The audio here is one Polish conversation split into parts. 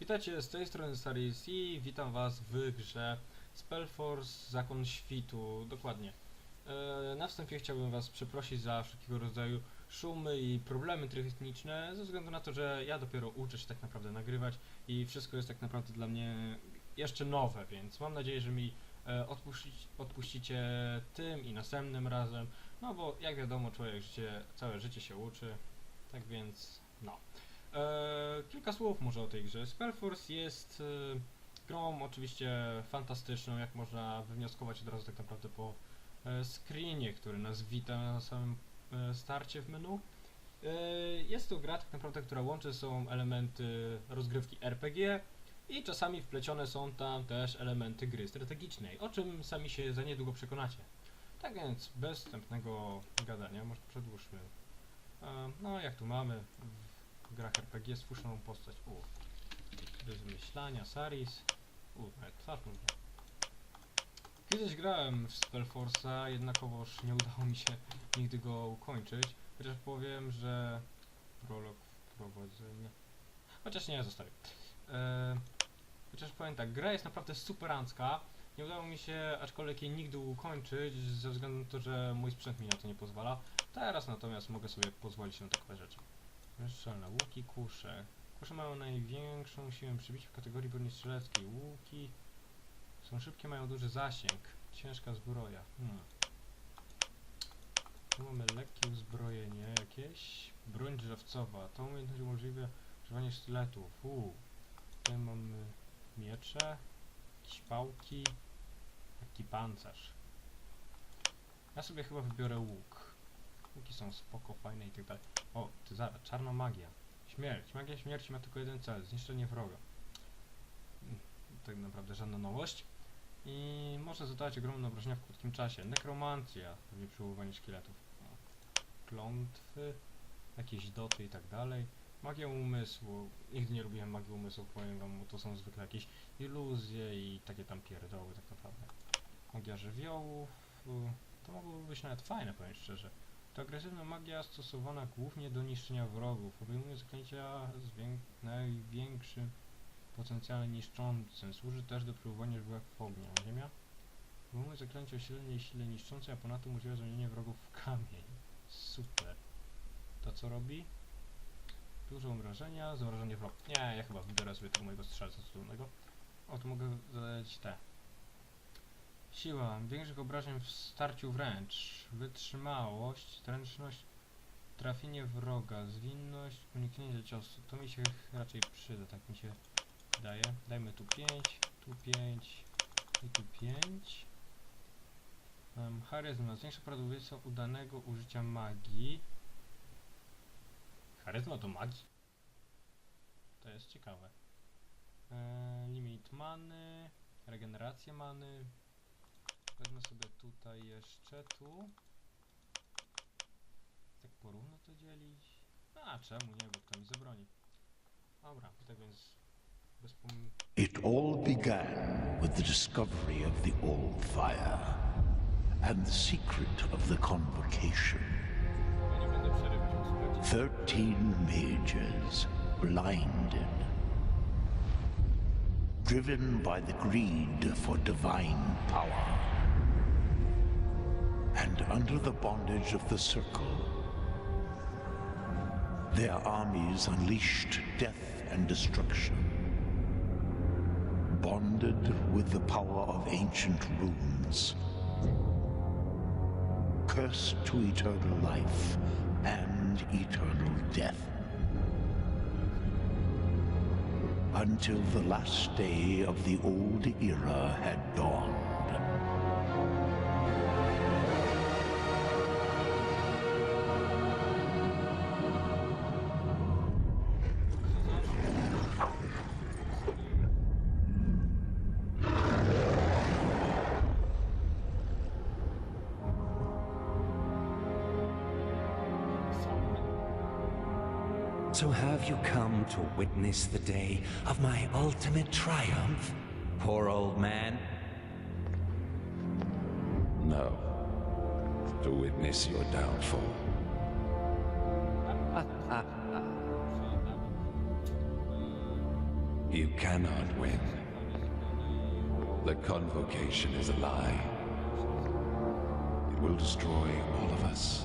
Witajcie, z tej strony Saris i witam was w grze Spellforce Zakon Świtu, dokładnie. Na wstępie chciałbym was przeprosić za wszelkiego rodzaju szumy i problemy techniczne, ze względu na to, że ja dopiero uczę się tak naprawdę nagrywać i wszystko jest tak naprawdę dla mnie jeszcze nowe, więc mam nadzieję, że mi odpuścicie tym i następnym razem, no bo jak wiadomo, człowiek całe życie się uczy, tak więc no. Kilka słów może o tej grze. Spellforce jest grą oczywiście fantastyczną, jak można wywnioskować od razu tak naprawdę po screenie, który nas wita na samym starcie w menu. Jest to gra tak naprawdę, która łączy są elementy rozgrywki RPG i czasami wplecione są tam też elementy gry strategicznej, o czym sami się za niedługo przekonacie. Tak więc bez wstępnego gadania, może przedłużmy. No jak tu mamy w grach RPG stwórzoną postać bez wymyślania, Saris. Nawet twarz mówię. Kiedyś grałem w Spellforce'a, jednakowoż nie udało mi się nigdy go ukończyć. Chociaż powiem, że prolog wprowadzenia. Chociaż nie, zostawię. Chociaż powiem tak, gra jest naprawdę superancka. Nie udało mi się aczkolwiek jej nigdy ukończyć, ze względu na to, że mój sprzęt mi na to nie pozwala. Teraz natomiast mogę sobie pozwolić na takie rzeczy. Strzelne łuki, kusze. Kusze mają największą siłę przybicia w kategorii broni strzeleckiej. Łuki są szybkie, mają duży zasięg. Ciężka zbroja. Tu mamy lekkie uzbrojenie jakieś. Broń drzewcowa. To umiejętność umożliwia używanie sztyletów. Tutaj mamy miecze, jakieś pałki, taki pancerz. Ja sobie chyba wybiorę łuk. Łuki są spoko, fajne i tak dalej. O, ty zaraz, czarna magia. Śmierć. Magia śmierci ma tylko jeden cel, zniszczenie wroga. Tak naprawdę żadna nowość. I może zadawać ogromne obrażenia w krótkim czasie. Nekromancja, pewnie przywoływanie szkieletów. Klątwy, jakieś doty i tak dalej. Magia umysłu. Nigdy nie lubiłem magii umysłu, powiem wam, bo to są zwykle jakieś iluzje i takie tam pierdoły tak naprawdę. Magia żywiołów. To mogłoby być nawet fajne, powiem szczerze. To agresywna magia stosowana głównie do niszczenia wrogów. Obejmuje zaklęcia z największym potencjałem niszczącym. Służy też do próbowania żywiołów ognia. Ziemia? Obejmuje zaklęcia o silnej sile niszczącej, a ponadto umożliwia zamienienie wrogów w kamień. Super. To co robi? Dużo obrażenia, zamrażanie wrogów. Nie, ja chyba wybiorę sobie tego mojego strzelca cudownego. O, tu mogę zadać te. Siła, większych obrażeń w starciu wręcz, wytrzymałość, zręczność, trafienie wroga, zwinność, uniknięcie ciosu. To mi się raczej przyda, tak mi się wydaje. Dajmy tu 5 i tu 5. Charyzma, zwiększa prawdopodobieństwo udanego użycia magii. Charyzma do magii? To jest ciekawe. Limit many, regeneracja many. Wezmę sobie tutaj jeszcze, tu. Tak porówno to dzielić? A czemu nie, bo kto mi zabroni. Dobra, tak więc bez It all began with the discovery of the old fire and the secret of the convocation. Ja nie będę przerywać, posłuchajcie. 13 mages blinded, driven by the greed for divine power, and under the bondage of the circle, their armies unleashed death and destruction. Bonded with the power of ancient runes, cursed to eternal life and eternal death, until the last day of the old era had dawned. So have you come to witness the day of my ultimate triumph, poor old man? No. To witness your downfall. You cannot win. The convocation is a lie. It will destroy all of us.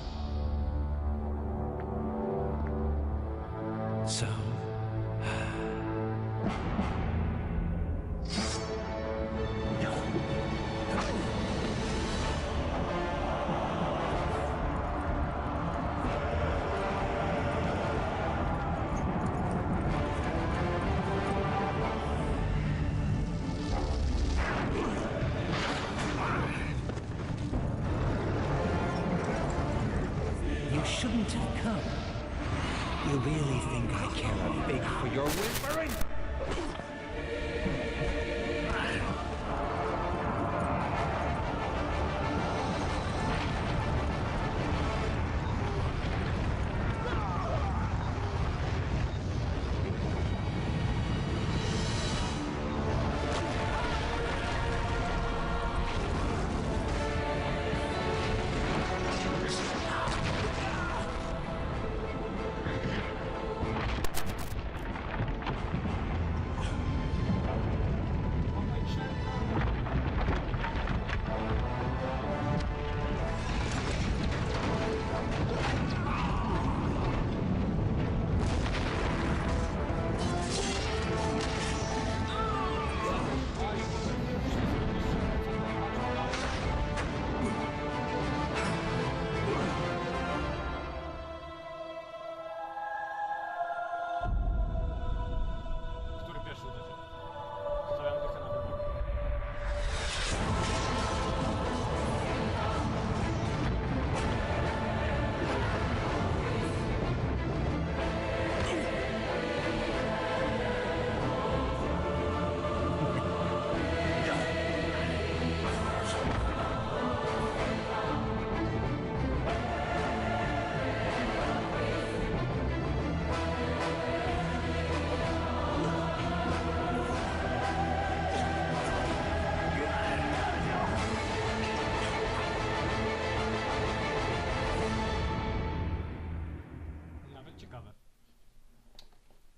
So, you shouldn't have come. You really think I care a fig for your whimpering?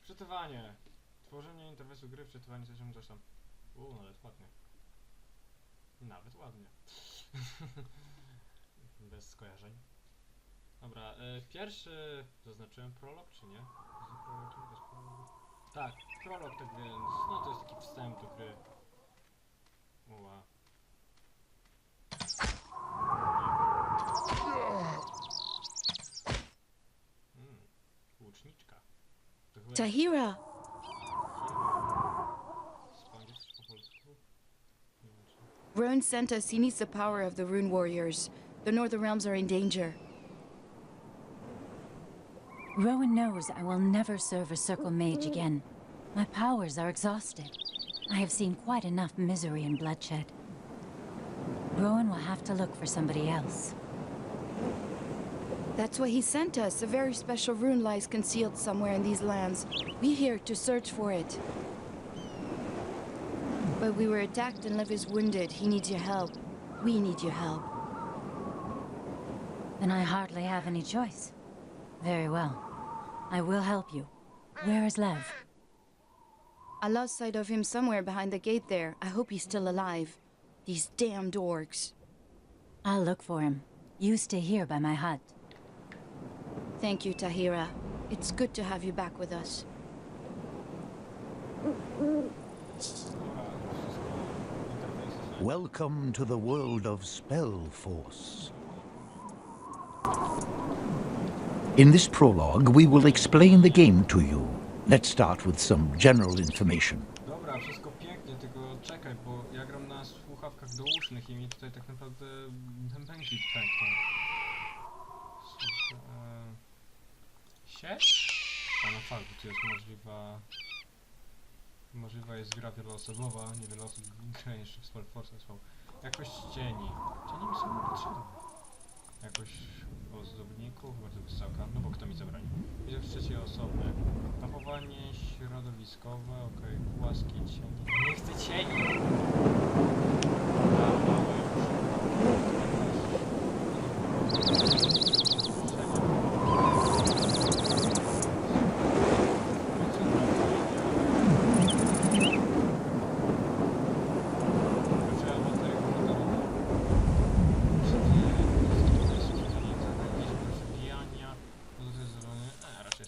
Wczytywanie. Tworzenie interfejsu gry, wczytywanie coś tam. Nawet ładnie. Nawet ładnie. Bez skojarzeń. Dobra, pierwszy zaznaczyłem prolog, czy nie? Tak, prolog, tak więc, no to jest taki wstęp do gry. Uła. Łuczniczka. Tahira! Rowan sent us. He needs the power of the Rune Warriors. The Northern Realms are in danger. Rowan knows I will never serve a Circle Mage again. My powers are exhausted. I have seen quite enough misery and bloodshed. Rowan will have to look for somebody else. That's why he sent us. A very special rune lies concealed somewhere in these lands. We're here to search for it. But we were attacked and Lev is wounded. He needs your help. We need your help. Then I hardly have any choice. Very well. I will help you. Where is Lev? I lost sight of him somewhere behind the gate there. I hope he's still alive. These damned orcs. I'll look for him. You stay here by my hut. Thank you, Tahira. It's good to have you back with us. Welcome to the world of Spellforce. In this prologue, we will explain the game to you. Let's start with some general information. Dobra, wszystko pięknie, tylko czekaj, bo ja gram na słuchawkach dousznych i mi tutaj tak naprawdę pęki pękną. Sieć? A no fakt, tu jest możliwa jest gra wieloosobowa, nie wiele osób gra jeszcze w Spellforce są. Jakość cieni. Cieni mi są potrzebne. Jakość ozdobników, bardzo wysoka, no bo kto mi zabroni. Widok trzeciej osoby. Mapowanie środowiskowe, okej, płaskie cienie. Nie chcę cieni!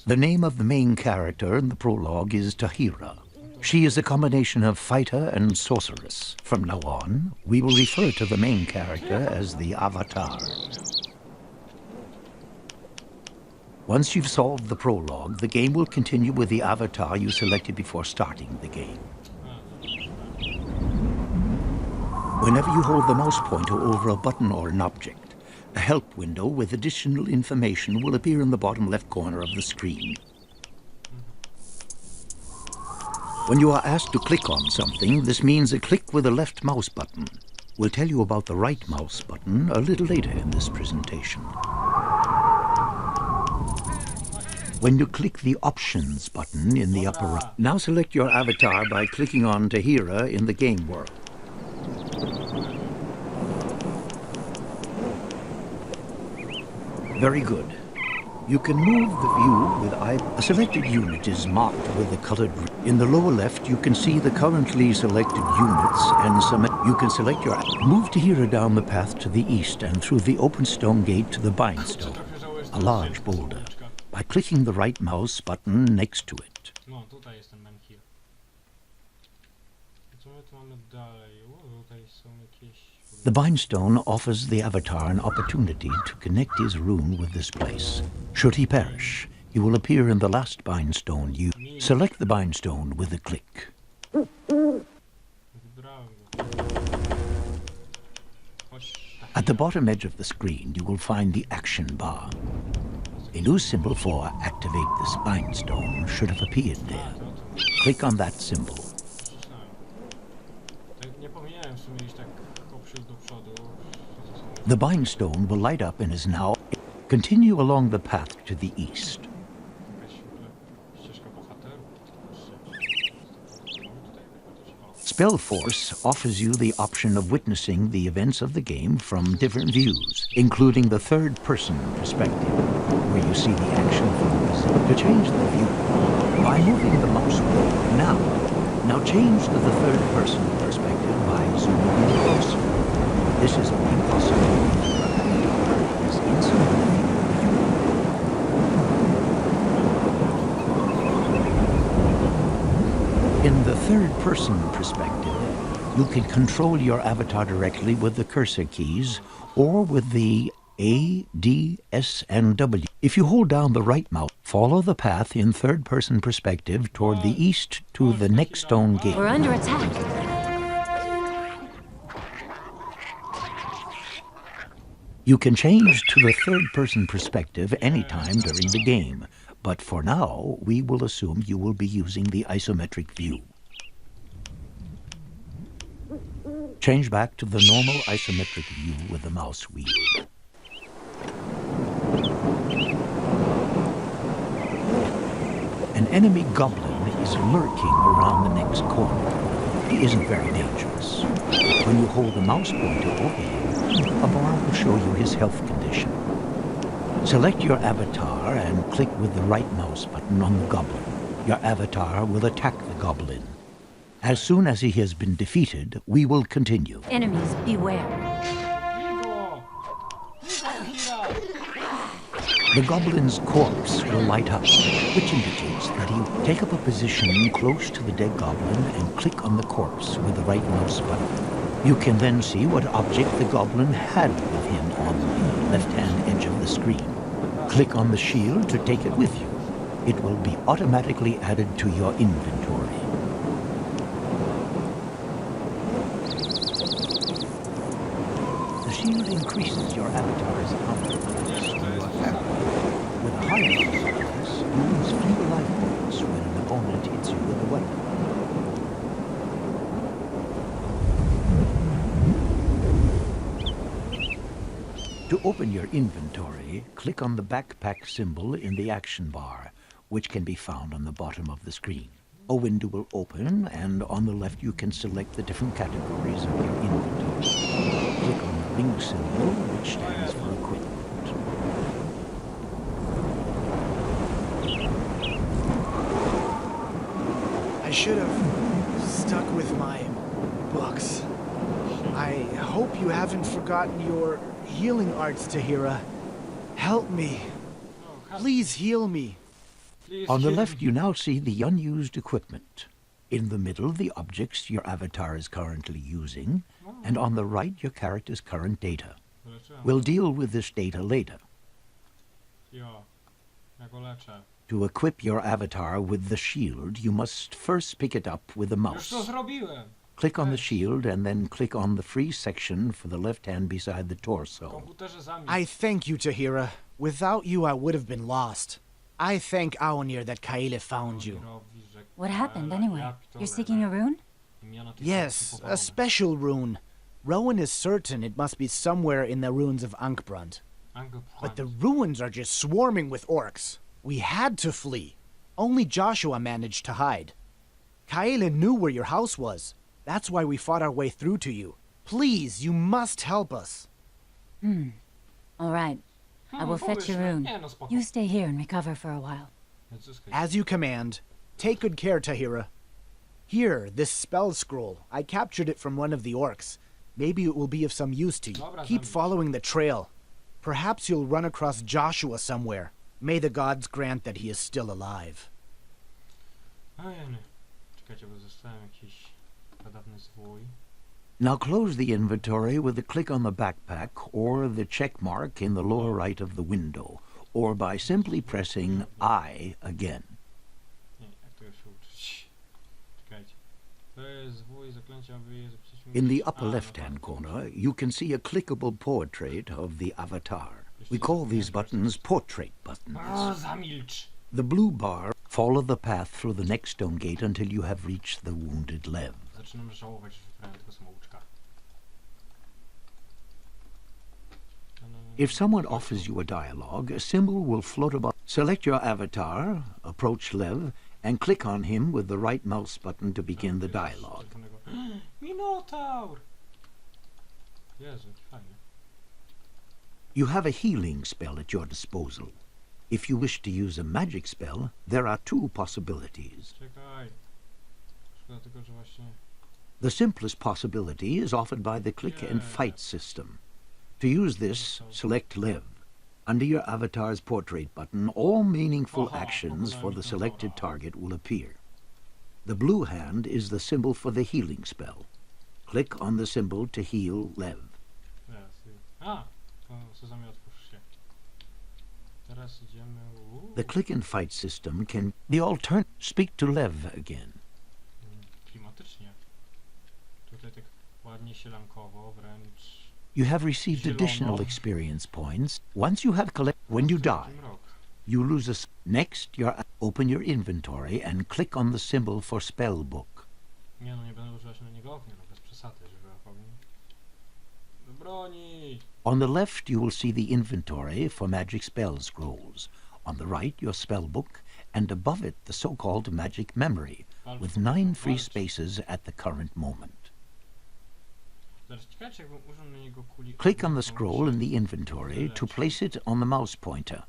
The name of the main character in the prologue is Tahira. She is a combination of fighter and sorceress. From now on, we will refer to the main character as the Avatar. Once you've solved the prologue, the game will continue with the avatar you selected before starting the game. Whenever you hold the mouse pointer over a button or an object, a help window with additional information will appear in the bottom left corner of the screen. When you are asked to click on something, this means a click with the left mouse button. We'll tell you about the right mouse button a little later in this presentation. When you click the Options button in the upper right, now select your avatar by clicking on Tahira in the game world. Very good. You can move the view with a selected unit is marked with a colored. In the lower left, you can see the currently selected units and some. You can select your. Move Tahira down the path to the east and through the open stone gate to the bindstone, a large boulder, by clicking the right mouse button next to it. No, tutaj jest ten menhir. Co my tu mamy dalej? Tutaj są jakieś... The bindstone offers the avatar an opportunity to connect his rune with this place. Should he perish, he will appear in the last bindstone you select the bindstone with a click. At the bottom edge of the screen, you will find the action bar. A new symbol for activate this bindstone should have appeared there. Click on that symbol. The bindstone will light up and is now. Continue along the path to the east. Spellforce offers you the option of witnessing the events of the game from different views, including the third-person perspective, where you see the action films. To change the view, by moving the mouse wheel now change to the third-person perspective by zooming in closer. This is only possible if your avatar is inside the view. In the third-person perspective, you can control your avatar directly with the cursor keys or with the A, D, S, and W. If you hold down the right mouse, follow the path in third-person perspective toward the east to the next stone gate. We're under attack. You can change to the third-person perspective anytime during the game, but for now, we will assume you will be using the isometric view. Change back to the normal isometric view with the mouse wheel. An enemy goblin is lurking around the next corner. He isn't very dangerous. When you hold the mouse pointer over him, a bar will show you his health condition. Select your avatar and click with the right mouse button on the goblin. Your avatar will attack the goblin. As soon as he has been defeated, we will continue. Enemies, beware. The goblin's corpse will light up, which indicates that he will take up a position close to the dead goblin and click on the corpse with the right mouse button. You can then see what object the goblin had with him on the left-hand edge of the screen. Click on the shield to take it with you. It will be automatically added to your inventory. The shield increases your avatar's confidence in your family. With a higher status, you lose fewer life points when an opponent hits you with a weapon. To open your inventory, click on the backpack symbol in the action bar, which can be found on the bottom of the screen. A window will open, and on the left you can select the different categories of your inventory. Click on the ring symbol, which stands for equipment. I should have stuck with my books. I hope you haven't forgotten your healing arts, Tahira. Help me. Please heal me. Please On the kill left, me. you now see the unused equipment. In the middle, the objects your avatar is currently using, and on the right, your character's current data. Wyleczyłem. We'll deal with this data later. Jo. Ja go leczę. To equip your avatar with the shield, you must first pick it up with the Już mouse. to zrobiłem. Click on the Weź. shield and then click on the free section for the left hand beside the W torso. komputerze zamilcz. I thank you, Tahira. Without you, I would have been lost. I thank Aonir that Kaele found you. Robi, że What happened ja anyway? pitole, You're seeking a rune? imiona tych Yes, osób a powołane. special rune. Rowan is certain it must be somewhere in the ruins of Ankbrand. But the ruins are just swarming with orcs. We had to flee. Only Joshua managed to hide. Kaele knew where your house was. That's why we fought our way through to you. Please, you must help us. All right. I will fetch your rune. Nie, no spoko. You stay here and recover for a while. As you command. Take good care, Tahira. Here, this spell scroll. I captured it from one of the orcs. Maybe it will be of some use to you. Dobra, Keep zabić. following the trail. Perhaps you'll run across Joshua somewhere. May the gods grant that he is still alive. Ojej. Czekajcie, bo zostałem jakiś pradawny zwój. Now close the inventory with a click on the backpack or the check mark in the lower right of the window, or by simply pressing I again. Nie, jak tego się uczyć? Czekajcie. To jest zwój zaklęcia, aby je zapisać. In the upper left-hand corner, you can see a clickable portrait of the avatar. We call these buttons portrait buttons. O, zamilcz! The blue bar, follow the path through the next stone gate until you have reached the wounded Lev. Zaczynam żałować, że wybrałem tego samouczka. If someone offers you a dialogue, a symbol will float above. Select your avatar, approach Lev, and click on him with the right mouse button to begin the dialogue. Minotaur! Jezu, jaki fajny. You have a healing spell at your disposal. If you wish to use a magic spell, there are two possibilities. Czekaj. Szkoda tylko, że właśnie... The simplest possibility is offered by the click and fight system. To use this, select Lev. Under your avatar's portrait button, all meaningful actions for the selected target will appear. The blue hand is the symbol for the healing spell. Click on the symbol to heal Lev. A! To Sezamie, otwórz się. Teraz idziemy... The click and fight system can be alternate. Speak to Lev again. Klimatycznie. Tutaj tak ładnie sielankowo, wręcz... You have received additional experience points. Once you have when you die, you lose a... Next, open your inventory and click on the symbol for spell book. Nie no, nie będę używać na niego ognia, no bez przesady, żeby ognia... Do broni! On the left, you will see the inventory for magic spell scrolls. On the right, your spell book, and above it, the so-called magic memory, with 9 free spaces at the current moment. Click on the scroll in the inventory to place it on the mouse pointer.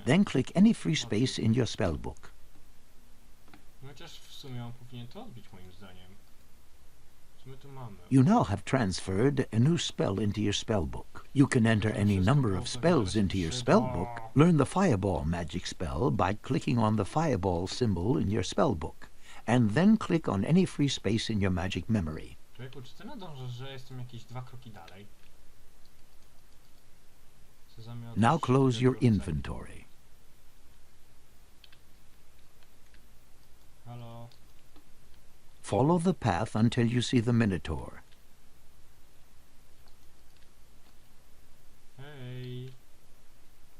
Then click any free space in your spell book. Chociaż w sumie on powinien to odbić, moim zdaniem. Co my tu mamy? You now have transferred a new spell into your spell book. You can enter any number of spells into your spell book. Learn the Fireball magic spell by clicking on the Fireball symbol in your spell book, and then click on any free space in your magic memory. Człowieku, czy ty nadążasz, że jestem jakieś 2 kroki dalej? Now close your inventory. Halo? Follow the path until you see the Minotaur. Hej!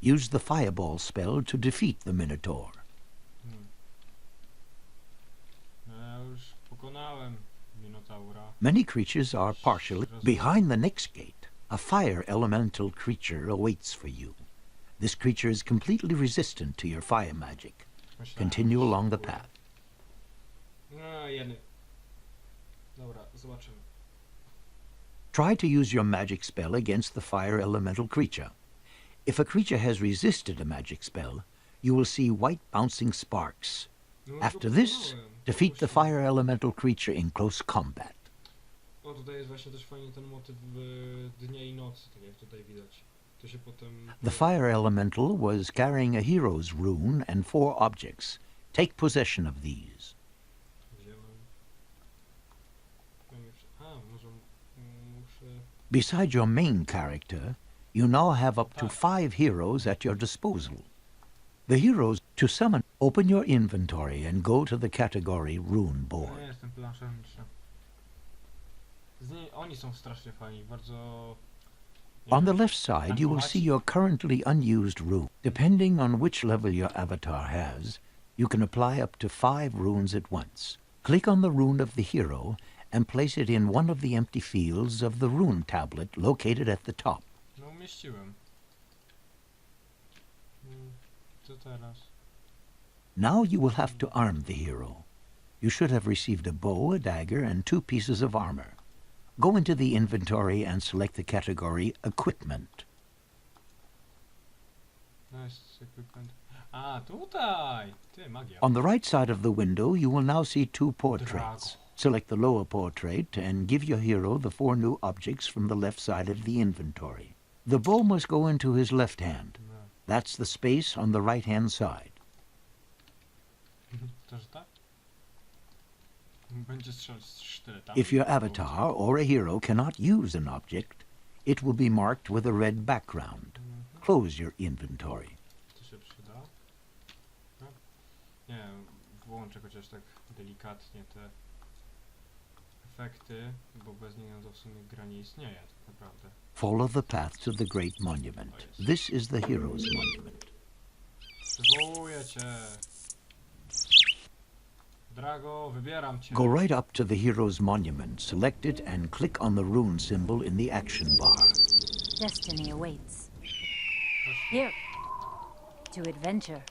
Use the Fireball spell to defeat the Minotaur. No ja już pokonałem Minotaura. Many creatures are partially behind the next gate. A fire elemental creature awaits for you. This creature is completely resistant to your fire magic. Continue along the path. No, jeny. Dobra, zobaczymy. Try to use your magic spell against the fire elemental creature. If a creature has resisted a magic spell, you will see white bouncing sparks. After this, defeat the fire elemental creature in close combat. O, tutaj jest właśnie też fajnie ten motyw dnia i nocy, tak jak tutaj widać. To się potem... The fire elemental was carrying a hero's rune and 4 objects. Take possession of these. Gdzie mam? A, może muszę... Beside your main character, you now have up to 5 heroes at your disposal. The heroes to summon, open your inventory and go to the category Rune Ja Board. nie jestem planszowniczem. Oni są strasznie fajni, bardzo... nie On the wiem, left side, you will see your currently unused rune. Depending on which level your avatar has, you can apply up to 5 runes at once. Click on the rune of the hero and place it in one of the empty fields of the rune tablet located at the top. No umieściłem. Co teraz? Now you will have to arm the hero. You should have received a bow, a dagger, and 2 pieces of armor. Go into the inventory and select the category Equipment. Nice equipment. A, tutaj! Ty, magia. On the right side of the window, you will now see 2 portraits. Drago. Select the lower portrait and give your hero the 4 new objects from the left side of the inventory. The bow must go into his left hand. No. That's the space on the right-hand side. To, że tak? Będzie strzelać z sztyletami. If your avatar or a hero cannot use an object, it will be marked with a red background. Close your inventory. To się przyda. No. Nie wiem, włączę chociaż tak delikatnie te efekty, bo bez nich no to w sumie gra nie istnieje tak naprawdę. Follow the path to the Great Monument. This is the Hero's Monument. Przywołuję cię! Drago, wybieram cię! Go right up to the Hero's Monument, select it, and click on the rune symbol in the action bar. Destiny awaits. Here. To adventure.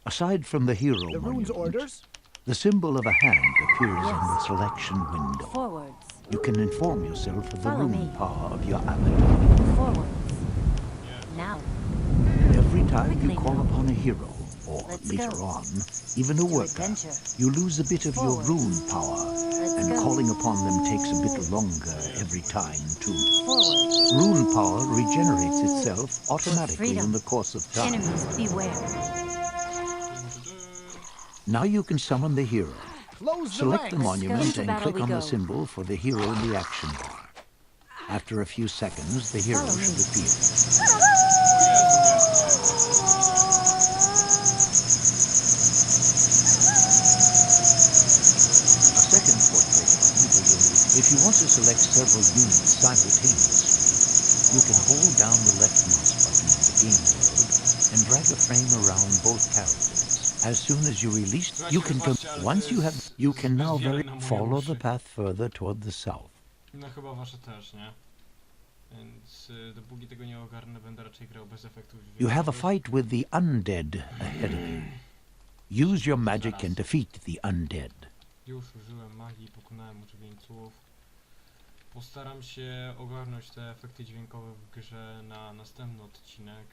Aside from the Hero The rune's Monument, orders? the symbol of a hand appears in the selection window. Forwards. You can inform yourself of the Follow rune me. power of your avatar. Forwards. Now. Every time you Quickly call now. upon a hero, or Let's later go. on, even a To worker, adventure. you lose a bit of your Forwards. rune power, Let's and go. calling upon them takes a bit longer every time, too. Forwards. Rune power regenerates itself automatically freedom. in the course of time. Enemies beware. Now you can summon the hero. Close the Select the ranks. monument Into and battle click we on the go. symbol for the hero in the action bar. After a few seconds, the hero Follow me. should appear. A second portrait will be used. If you want to select several units simultaneously, you can hold down the left mouse button on the game board and drag a frame around both characters. As soon as you release, you can once you have, you can now follow the path further toward the south. No chyba wasze też, nie? Więc dopóki tego nie ogarnę, będę raczej grał bez efektów. You have a fight with the undead ahead of you. Use your magic and defeat the undead. Już użyłem magii, pokonałem uczywieńców. Postaram się ogarnąć te efekty dźwiękowe w grze na następny odcinek.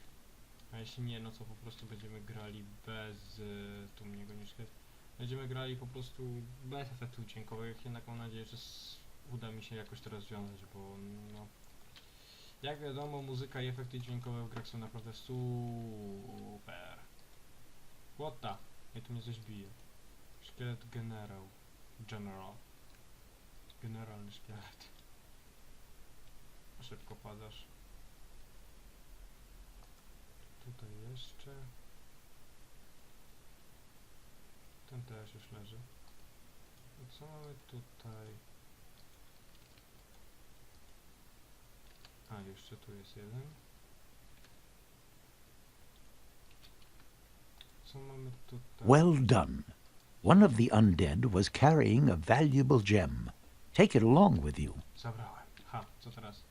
A jeśli nie, no to po prostu będziemy grali bez... tu mnie gonisz. Będziemy grali po prostu bez efektów dźwiękowych, jednak mam nadzieję, że uda mi się jakoś to rozwiązać, bo no... Jak wiadomo, muzyka i efekty dźwiękowe w grach są naprawdę super. What the? Ja tu mnie coś bije. Szkielet generał. Generalny szkielet. Szybko padasz. Tutaj jeszcze. Ten też już leży. I co mamy tutaj? A, jeszcze tu jest jeden. Co mamy tutaj? Well done. One of the undead was carrying a valuable gem. Take it along with you. Zabrałem. Ha, co teraz?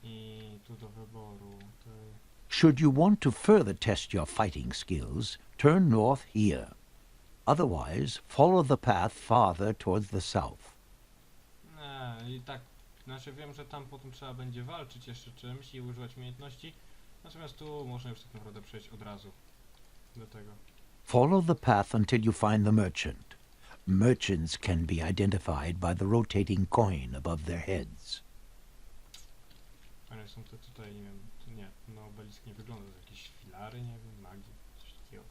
I tu do wyboru. Should you want to further test your fighting skills, turn north here. Otherwise, follow the path farther towards the south. Nie, i tak, znaczy wiem, że tam potem trzeba będzie walczyć jeszcze czymś i używać umiejętności, natomiast tu można już tak naprawdę przejść od razu do tego. Follow the path until you find the merchant. Merchants can be identified by the rotating coin above their heads. Ale są te tutaj, nie wiem, tu nie, no obelisk nie wygląda, to jakieś filary, nie wiem, magii, coś takiego.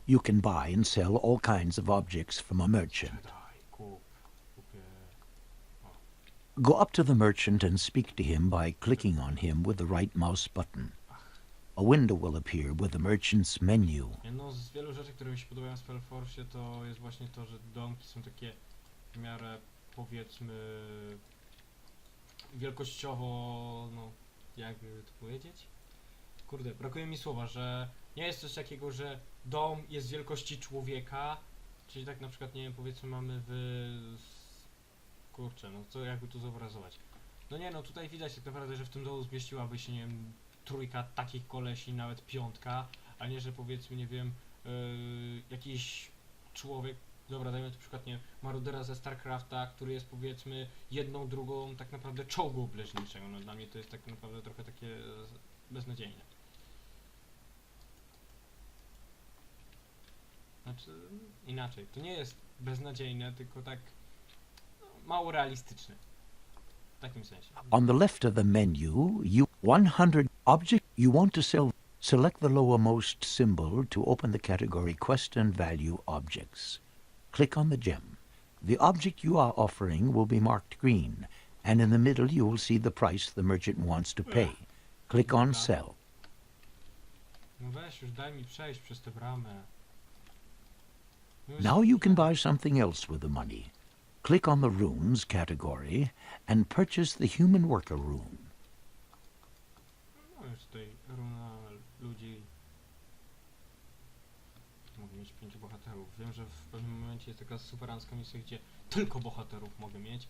You can buy and sell all kinds of objects from a merchant. Sprzedaj, kup, kupię. Go up to the merchant and speak to him by clicking on him with the right mouse button. A window will appear with the merchant's menu. Jedną z wielu rzeczy, które mi się podobają w Spellforce, to jest właśnie to, że domki są takie w miarę, powiedzmy, wielkościowo, no, jakby to powiedzieć? Kurde, brakuje mi słowa, że nie jest coś takiego, że dom jest wielkości człowieka, czyli tak na przykład, nie wiem, powiedzmy mamy kurczę, no co jakby tu zobrazować? No nie, no tutaj widać tak naprawdę, że w tym domu zmieściłaby się, nie wiem, trójka takich kolesi, nawet piątka, a nie, że powiedzmy, nie wiem, jakiś człowiek, dobra, dajmy tu przykład, nie wiem, marudera ze StarCrafta, który jest powiedzmy jedną, drugą tak naprawdę czołgu obleżniczego. No dla mnie to jest tak naprawdę trochę takie beznadziejne. Znaczy, inaczej, to nie jest beznadziejne, tylko tak no, mało realistyczne. W takim sensie. On the left of the menu, 100 object you want to sell. Select the lowermost symbol to open the category Quest and Value Objects. Click on the gem. The object you are offering will be marked green, and in the middle you will see the price the merchant wants to pay. Click on Sell. No weź już, daj mi przejść przez tę bramę. Now you can buy something else with the money. Click on the Runes category and purchase the Human Worker Rune. No już tutaj runa ludzi. Mogę mieć 5 bohaterów. Wiem, że w pewnym momencie jest taka superancka misja, gdzie tylko bohaterów mogę mieć.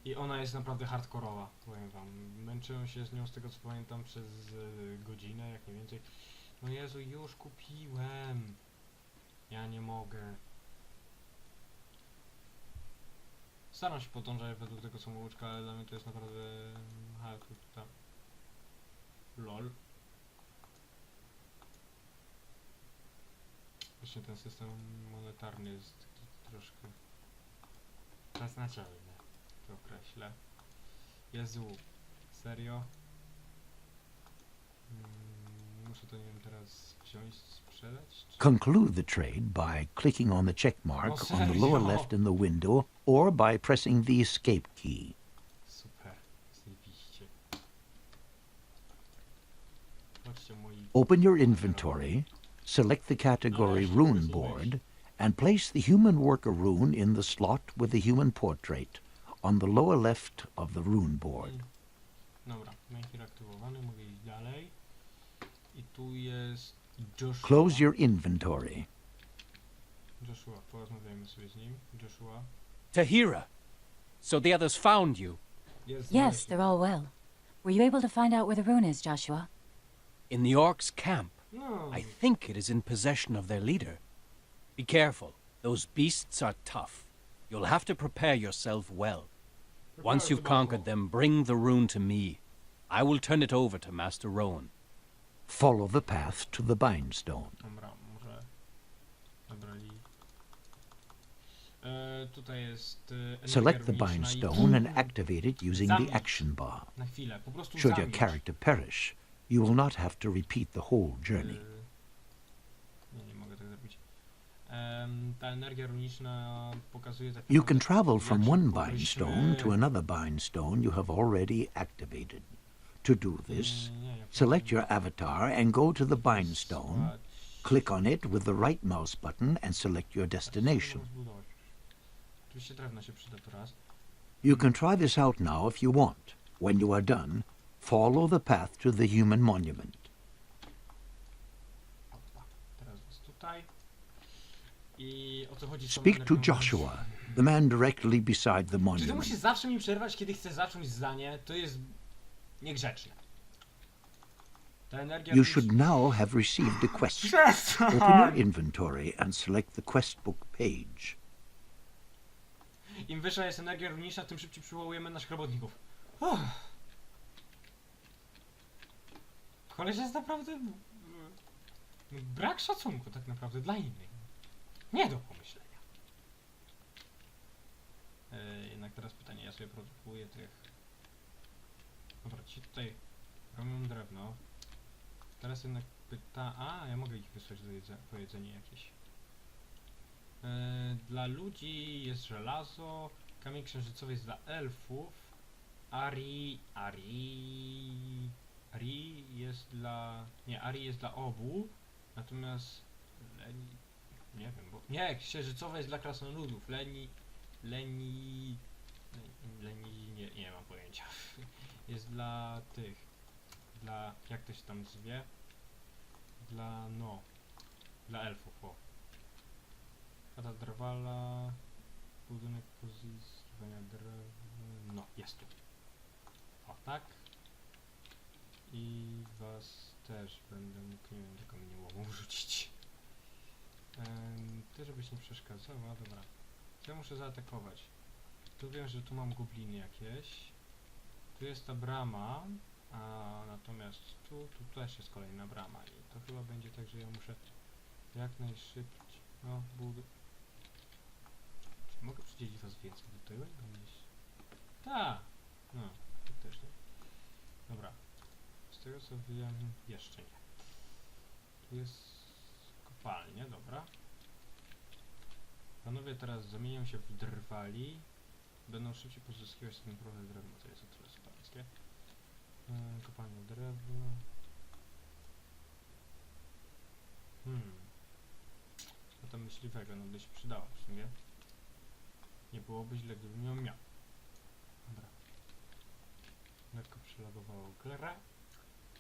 I ona jest naprawdę hardkorowa, powiem wam. Męczyłem się z nią, z tego co pamiętam, przez godzinę, jak nie więcej. No Jezu, już kupiłem. Ja nie mogę. Staram się podążać według tego samouczka, ale dla mnie to jest naprawdę tam. LOL. Właśnie ten system monetarny jest taki troszkę beznadziejny, to określę. Jezu, serio? Muszę to, nie wiem, teraz wziąć, sprzedać? Czy... Conclude the trade by clicking on the check mark on the lower left in the window or by pressing the escape key. Super, zajebiście. Chodźcie moi... Open your inventory, select the category Rune Board, and place the Human Worker rune in the slot with the human portrait on the lower left of the Rune Board. Dobra, Mechir aktywowany, mogę iść dalej. I tu jest Joshua. Close your inventory. Joshua, porozmawiajmy sobie z nim. Joshua. Tahira! So the others found you? Yes, they're all well. Were you able to find out where the rune is, Joshua? In the orcs' camp. No. I think it is in possession of their leader. Be careful. Those beasts are tough. You'll have to prepare yourself well. Once you've conquered them, bring the rune to me. I will turn it over to Master Rowan. Follow the path to the Bindstone. Dobra, może... Dobrali... tutaj jest... Select the Bindstone and activate it using the action bar. Na chwilę, po prostu Should your zamieć. character perish, you will not have to repeat the whole journey. Nie mogę tak zrobić. Ta energia runiczna pokazuje tak You can naprawdę, travel from jak one szybko Bindstone to another Bindstone you have already activated. To do this, select your avatar and go to the Bindstone. Click on it with the right mouse button and select your destination. Oczywiście drewno się przyda tu raz. You can try this out now if you want. When you are done, follow the path to the human monument. Teraz jest tutaj. I o co chodzi z tą Speak to energią Joshua, the man directly beside the Czy ty monument. musisz zawsze mi przerwać, kiedy chcesz zacząć zdanie? To jest niegrzeczne. Ta energia You should now have received a quest. Przestań! Open your inventory and select the quest book page. Im wyższa jest energia runiczna, tym szybciej przywołujemy naszych robotników. Koleś jest naprawdę... brak szacunku tak naprawdę dla innych. Nie do pomyślenia. Jednak teraz pytanie, ja sobie produkuję tych... Dobra, ci tutaj robią drewno. Teraz jednak A, ja mogę ich wysłać po jedzenie jakieś. Dla ludzi jest żelazo, kamień księżycowy jest dla elfów, Ari jest dla... Nie, Ari jest dla obu, natomiast nie wiem, bo... Nie, księżycowe jest dla krasnoludów, nie mam pojęcia. Jest dla tych, dla... jak to się tam zwie? Dla elfów, o. Chata drwala, budynek pozyskiwania drewna, no, jest tu. O, tak. I was też będę mógł, nie wiem, tylko mnie łomą wrzucić. Ty, żebyś nie przeszkadzała, dobra. Ja muszę zaatakować. Tu wiem, że tu mam gobliny jakieś. Tu jest ta brama, a natomiast tu też jest kolejna brama i to chyba będzie tak, że ja muszę jak najszybciej, no, czy mogę przydzielić was więcej do tego? Tak! No, to też nie. Dobra. Z tego co wiem, jeszcze nie. Tu jest kopalnia, dobra. Panowie teraz zamienią się w drwali. Będą szybciej pozyskiwać ten problem drewna, to jest o tyle superskie. Kopalnia drewna. No to myśliwego, no by się przydało w sumie. Nie byłoby źle, gdybym ją miał. Dobra. Lekko przelagowało grę.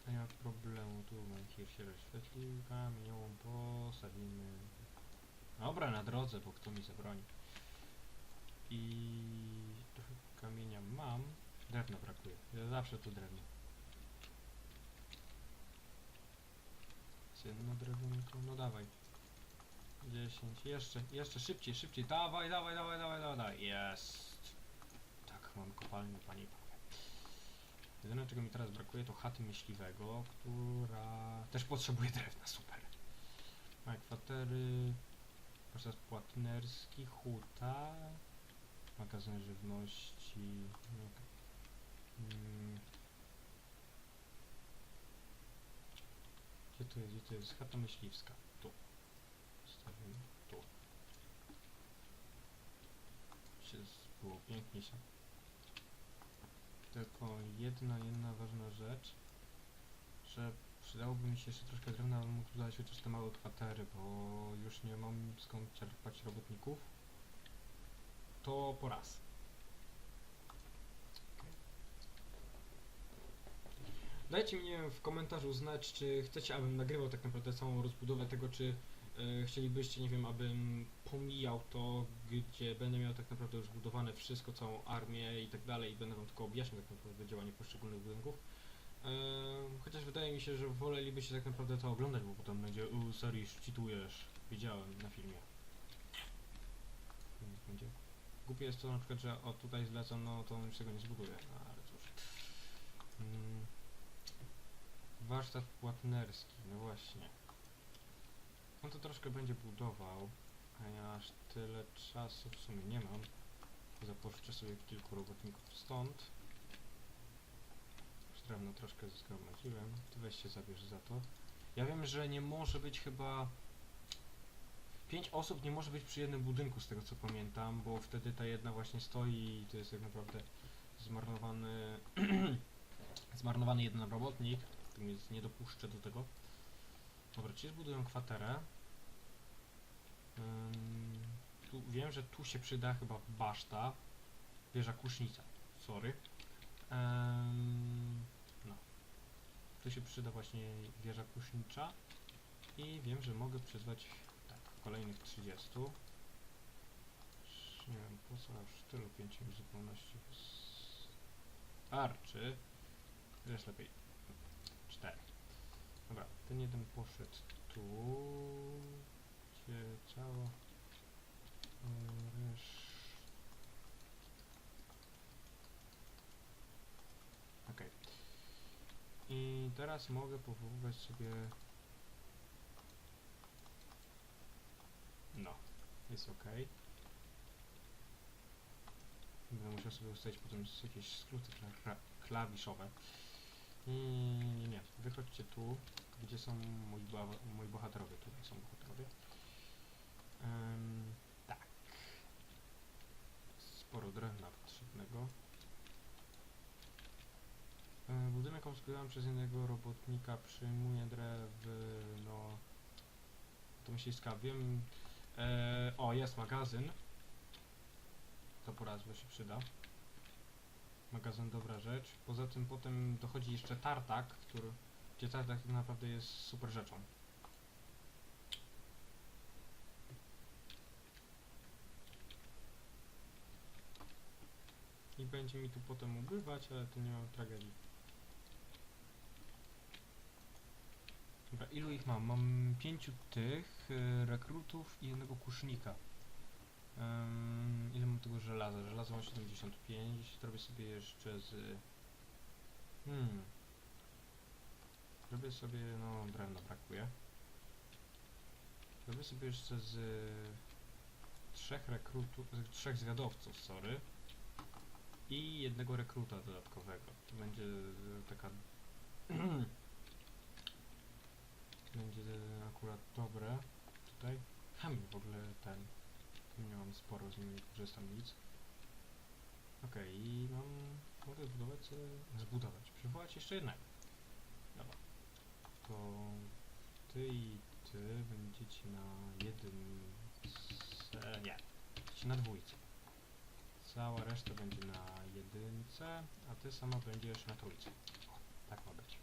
Nie ma problemu, tu mankier się rozświetlił, kamienią posadzimy. Dobra, na drodze, bo kto mi zabroni. I trochę kamienia mam. Drewna brakuje. Ja zawsze tu drewno. Jest jedno drewnko, no dawaj. 10, jeszcze szybciej, dawaj, jest. Tak, mam kopalnię, panie i panowie. Jedyne, czego mi teraz brakuje, to chaty myśliwego, która też potrzebuje drewna, super. Moje kwatery, proces płatnerski, huta, magazyn żywności, Gdzie to jest? Chata myśliwska, tu. Stawimy tu. Było pięknie się. Tylko jedna ważna rzecz, że przydałoby mi się jeszcze troszkę drewna, ale mógł dodać chociaż te małe kwatery, bo już nie mam skąd czerpać robotników. To po raz. Okay. Dajcie mi w komentarzu znać, czy chcecie, abym nagrywał tak naprawdę całą rozbudowę tego, czy chcielibyście, nie wiem, abym pomijał to, gdzie będę miał tak naprawdę już zbudowane wszystko, całą armię i tak dalej i będę wam tylko objaśniał tak naprawdę działanie poszczególnych budynków. Chociaż wydaje mi się, że wolelibyście tak naprawdę to oglądać, bo potem będzie Saris, cheatujesz, widziałem na filmie. Będzie. Głupie jest to na przykład, że o tutaj zlecam, no to on już tego nie zbuduje, no ale cóż. Warsztat płatnerski, no właśnie. On to troszkę będzie budował, a ja aż tyle czasu w sumie nie mam. Zapożyczę sobie kilku robotników stąd. Już drewno troszkę zgromadziłem. Ty weź się zabierz za to. Ja wiem, że nie może być chyba... 5 osób nie może być przy jednym budynku, z tego co pamiętam, bo wtedy ta jedna właśnie stoi i to jest tak naprawdę zmarnowany... zmarnowany jeden robotnik, więc nie dopuszczę do tego. Dobra, ci zbudują kwaterę. Tu wiem, że tu się przyda chyba baszta. Wieża kusznica. Sorry. No. Tu się przyda właśnie wieża kusznicza. I wiem, że mogę przyzwać tak, kolejnych 30. Nie wiem, po co aż tylu 5 w zupełności starczy. Jest lepiej 4. Dobra, ten jeden poszedł tu, gdzie cała okej. I teraz mogę powoływać sobie... No, jest ok. Będę musiał sobie ustawić potem jakieś skróty klawiszowe. Nie. Wychodźcie tu, gdzie są moi bohaterowie. Tutaj są bohaterowie. Tak. Sporo drewna potrzebnego. Budynek obsługowany przez jednego robotnika przyjmuje drewno. To myśliska, wiem. O, jest magazyn. To porazwo się przyda. Magazyn, dobra rzecz. Poza tym potem dochodzi jeszcze tartak, gdzie tartak tak naprawdę jest super rzeczą. I będzie mi tu potem ubywać, ale to nie ma tragedii. Dobra, ilu ich mam? Mam 5 tych rekrutów i jednego kusznika. Ile mam tego żelaza? Żelazo mam 75. Zrobię sobie jeszcze z... Zrobię sobie... no, drewna brakuje. Zrobię sobie jeszcze z... 3 rekrutów... 3 zwiadowców, sorry. I jednego rekruta dodatkowego. To będzie taka... będzie akurat dobre. Tutaj. W ogóle ten... Nie mam sporo z nimi, nie korzystam nic. Okej, i mogę zbudować, przywołać jeszcze jednego. Dobra. To ty i ty będziecie na nie, będziecie na dwójce. Cała reszta będzie na jedynce, a ty sama będziesz na trójce. O, tak ma być.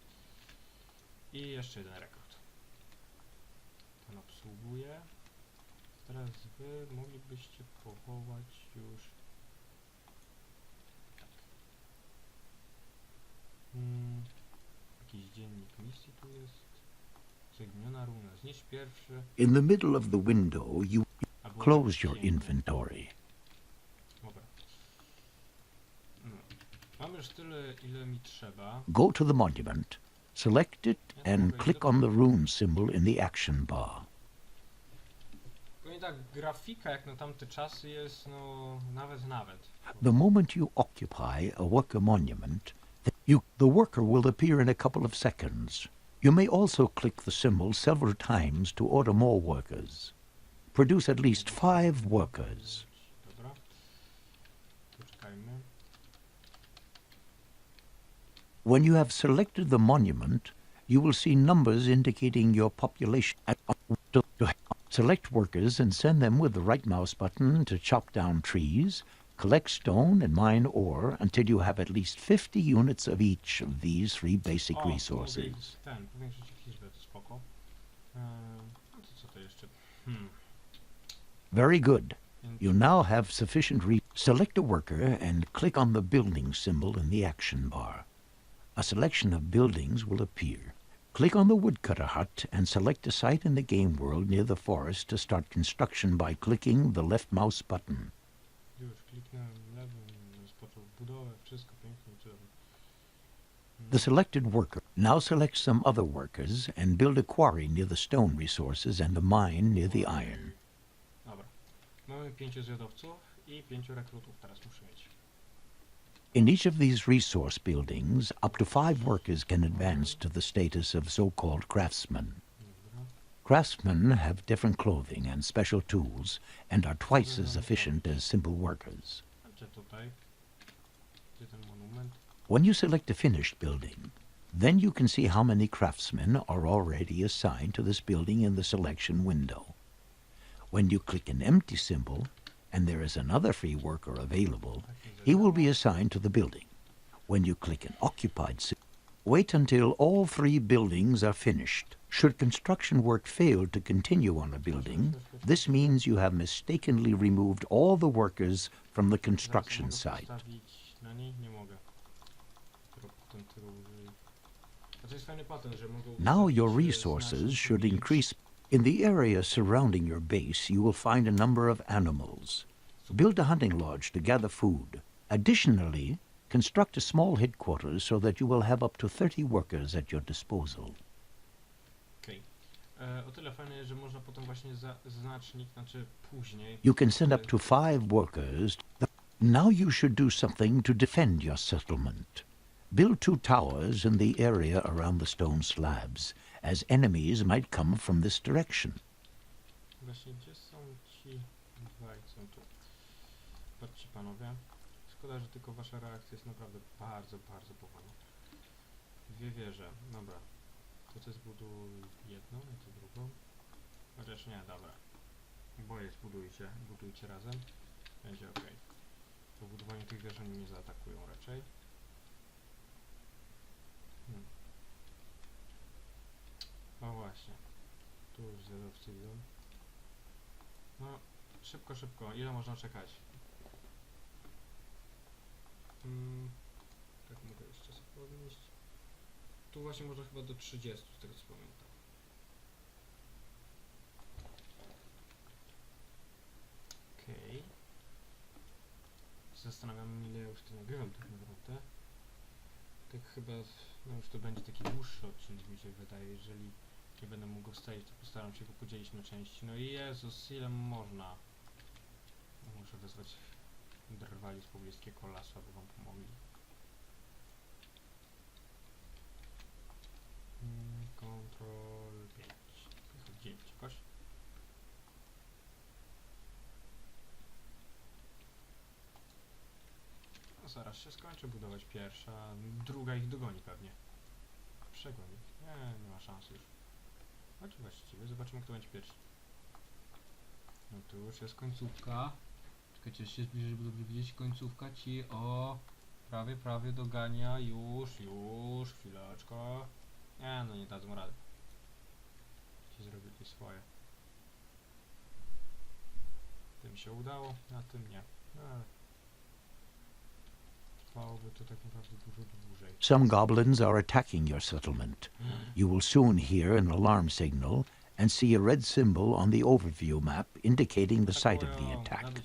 I jeszcze jeden rekrut. Ten obsługuje. Teraz wy moglibyście powołać już... Tak. Jakiś dziennik misji tu jest. Zaginiona runa. Znieść pierwszy. In the middle of the window, you close your inventory. Dobra. Mam już tyle, ile mi trzeba. Go to the monument, select it, and click on the rune symbol in the action bar. Powiem tak, grafika jak na tamte czasy jest, no, nawet. The moment you occupy a worker monument, the worker will appear in a couple of seconds. You may also click the symbol several times to order more workers. Produce at least 5 workers. Dobra. Poczekajmy. When you have selected the monument, you will see numbers indicating your population. Select workers and send them with the right mouse button to chop down trees, collect stone and mine ore until you have at least 50 units of each of these 3 basic resources. Powiększyć liczbę, to spoko. No to co to jeszcze? Very good. You now have sufficient select a worker and click on the building symbol in the action bar. A selection of buildings will appear. Click on the woodcutter hut and select a site in the game world near the forest to start construction by clicking the left mouse button. Już kliknąłem lewym, rozpoczął budowę, wszystko pięknie, cudownie. The selected worker now select some other workers and build a quarry near the stone resources and a mine near the iron. Dobra. Mamy 5 zwiadowców i 5 rekrutów teraz muszę mieć. In each of these resource buildings, up to 5 workers can advance to the status of so-called craftsmen. Craftsmen have different clothing and special tools and are twice as efficient as simple workers. When you select a finished building, then you can see how many craftsmen are already assigned to this building in the selection window. When you click an empty symbol, and there is another free worker available, he will be assigned to the building. When you click an occupied symbol, wait until all 3 buildings are finished. Should construction work fail to continue on a building, this means you have mistakenly removed all the workers from the construction site. Now your resources should increase. In the area surrounding your base, you will find a number of animals. Build a hunting lodge to gather food. Additionally, construct a small headquarters so that you will have up to 30 workers at your disposal. You can send up to 5 workers. Now you should do something to defend your settlement. Build 2 towers in the area around the stone slabs, as enemies might come from this direction. Właśnie, gdzie są ci dwaj? Są tu. Patrzcie panowie. Szkoda, że tylko wasza reakcja jest naprawdę bardzo, bardzo powolna. 2 wieże. Dobra. To co zbuduj jedną, a to drugą. Chociaż nie, dobra. Oboje budujcie razem. Będzie ok. Po budowaniu tych wież oni nie zaatakują raczej. O właśnie. Tu już zjadowcy idą. No, szybko, szybko. Ile można czekać? Tak mogę jeszcze sobie podnieść. Tu właśnie można chyba do 30, z tego co pamiętam. Okej. Zastanawiam, ile już to nagrywam tak naprawdę. Tak chyba, no już to będzie taki dłuższy odcinek, mi się wydaje. Jeżeli nie będę mógł go wstawić, to postaram się go podzielić na części. No i Jezus, ile można? Muszę wezwać drwali z pobliskiego lasu, aby wam pomogli. Ctrl 5. 9 jakoś. No zaraz się skończy budować pierwsza, druga ich dogoni pewnie. Przegoni. Nie ma szans już. Chodź właściwie, zobaczymy kto będzie pierwszy. No tu już jest końcówka. Czekajcie, jeszcze się zbliży, żeby dobrze widzieć. Końcówka ci prawie dogania. Już, chwileczko. Nie, no nie dadzą rady. Ci zrobili swoje. Tym się udało, a tym nie. No ale trwałoby to tak naprawdę dużo dłużej. Some goblins are attacking your settlement. You will soon hear an alarm signal and see a red symbol on the overview map indicating the site of the attack.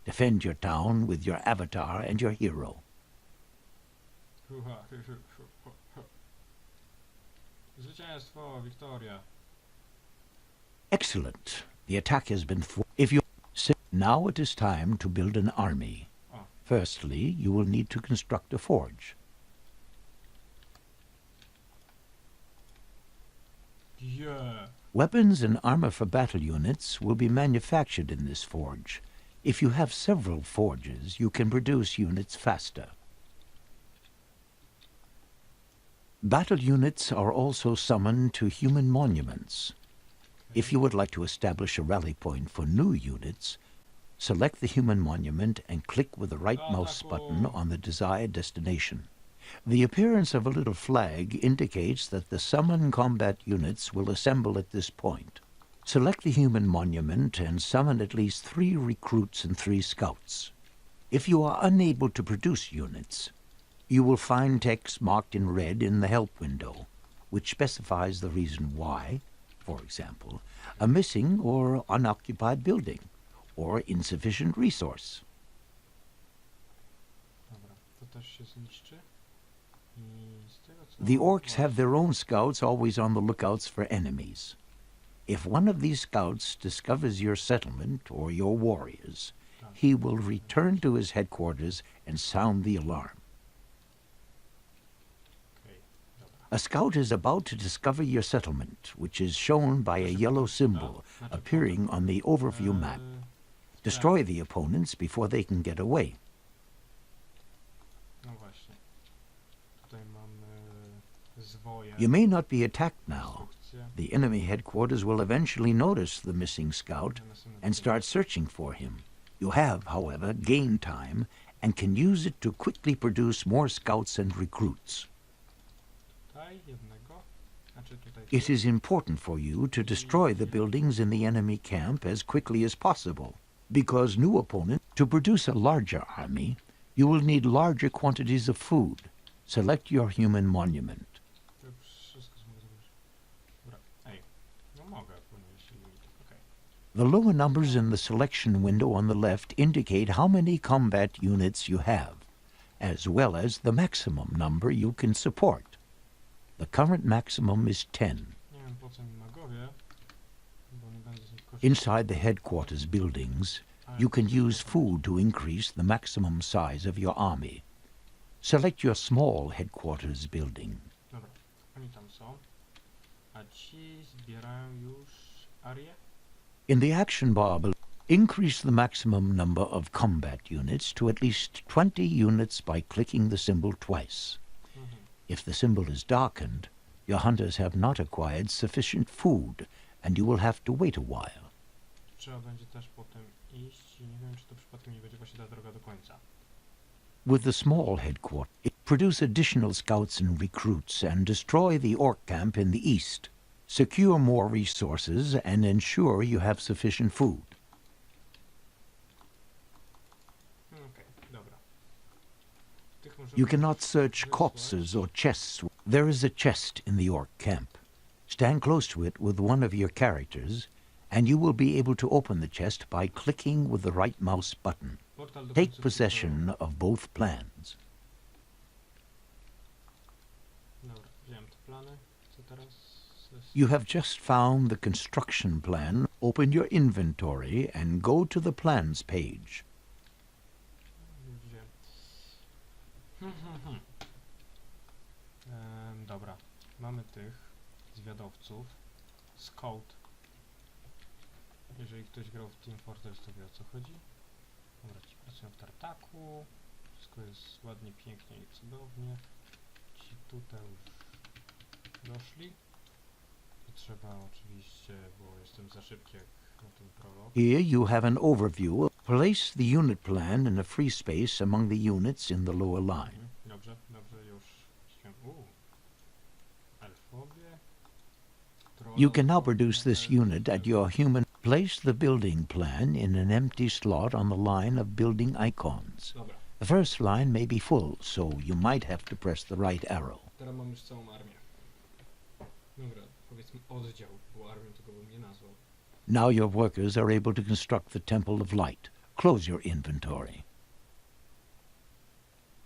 Defend your town with your avatar and your hero. Zwycięstwo, Wiktoria. Excellent. The attack has been now it is time to build an army. Firstly, you will need to construct a forge. Yeah. Weapons and armor for battle units will be manufactured in this forge. If you have several forges, you can produce units faster. Battle units are also summoned to human monuments. If you would like to establish a rally point for new units, select the human monument and click with the right mouse button on the desired destination. The appearance of a little flag indicates that the summoned combat units will assemble at this point. Select the human monument and summon at least 3 recruits and 3 scouts. If you are unable to produce units, you will find text marked in red in the help window, which specifies the reason why, for example, a missing or unoccupied building, or insufficient resource. Dobra, to też się zniszczy. I z tego co The orcs have their own scouts always on the lookouts for enemies. If one of these scouts discovers your settlement or your warriors, he will return to his headquarters and sound the alarm. A scout is about to discover your settlement, which is shown by a yellow symbol appearing on the overview map. Destroy the opponents before they can get away. No właśnie. Tutaj mamy zwoje. You may not be attacked now. The enemy headquarters will eventually notice the missing scout and start searching for him. You have, however, gained time and can use it to quickly produce more scouts and recruits. It is important for you to destroy the buildings in the enemy camp as quickly as possible, because new opponents, to produce a larger army, you will need larger quantities of food. Select your human monument. The lower numbers in the selection window on the left indicate how many combat units you have, as well as the maximum number you can support. The current maximum is 10. Inside the headquarters buildings, you can use food to increase the maximum size of your army. Select your small headquarters building. Dobra, oni tam są. A ci zbierają już arię? In the action bar below, increase the maximum number of combat units to at least 20 units by clicking the symbol twice. If the symbol is darkened, your hunters have not acquired sufficient food, and you will have to wait a while. Trzeba będzie też potem iść i nie wiem, czy to przypadkiem nie będzie właśnie ta droga do końca. With the small headquarters, produce additional scouts and recruits and destroy the orc camp in the east. Secure more resources and ensure you have sufficient food. Okej, dobra. Tych możemy You cannot search wysłać. corpses or chests. There is a chest in the orc camp. Stand close to it with one of your characters, and you will be able to open the chest by clicking with the right mouse button. Portal do Take końca possession of both plans. Dobra, wziąłem te plany. Co teraz? You have just found the construction plan. Open your inventory and go to the plans page. Wziąłem. Dobra, mamy tych zwiadowców. Scout. Jeżeli ktoś grał w Team Fortress, to wie, o co chodzi. Dobra, ci pracują w tartaku. Wszystko jest ładnie, pięknie i cudownie. Ci tutaj już doszli. To trzeba oczywiście, bo jestem za szybki jak na ten prolog. Here you have an overview. Place the unit plan in a free space among the units in the lower line. Dobrze, dobrze, już ściąłem. Elfowie. You can now produce this unit at your human. Place the building plan in an empty slot on the line of building icons. Dobra, The first line may be full, so you might have to press the right arrow. teraz mam już całą armię. Dobra, powiedzmy oddział, bo armią tego bym nie nazwał. Now your workers are able to construct the Temple of Light. Close your inventory.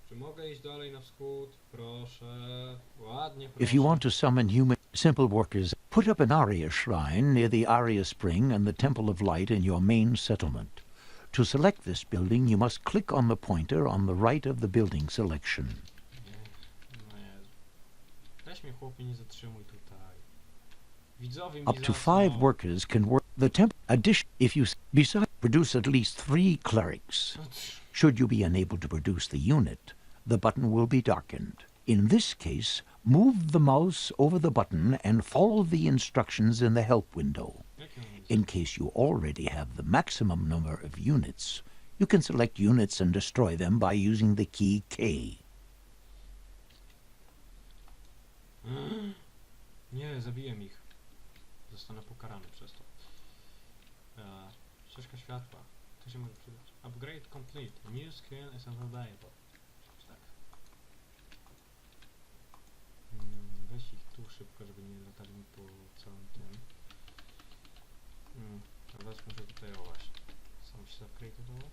Czy mogę iść dalej na wschód? Proszę. Ładnie, proszę. If you want to summon human simple workers, put up an Arya shrine near the Arya Spring and the Temple of Light in your main settlement. To select this building, you must click on the pointer on the right of the building selection. No Jezu. Weź mnie, chłopie, nie zatrzymuj tutaj. Widzowie mi Up to zasną. 5 workers can work the temple. Addition, if you besides produce at least 3 clerics. Should you be unable to produce the unit, the button will be darkened. In this case, move the mouse over the button and follow the instructions in the help window. Jakie mam In case you already have the maximum number of units, you can select units and destroy them by using the key K. Nie, zabiłem ich. Zostanę pokarany przez to. Ścieżka światła. To się może przydać. Upgrade complete. New skill is available. Tak. Weź ich tu szybko, żeby nie latali mi po całym tym. Teraz muszę tutaj, o właśnie. Sam się upgrade'owało.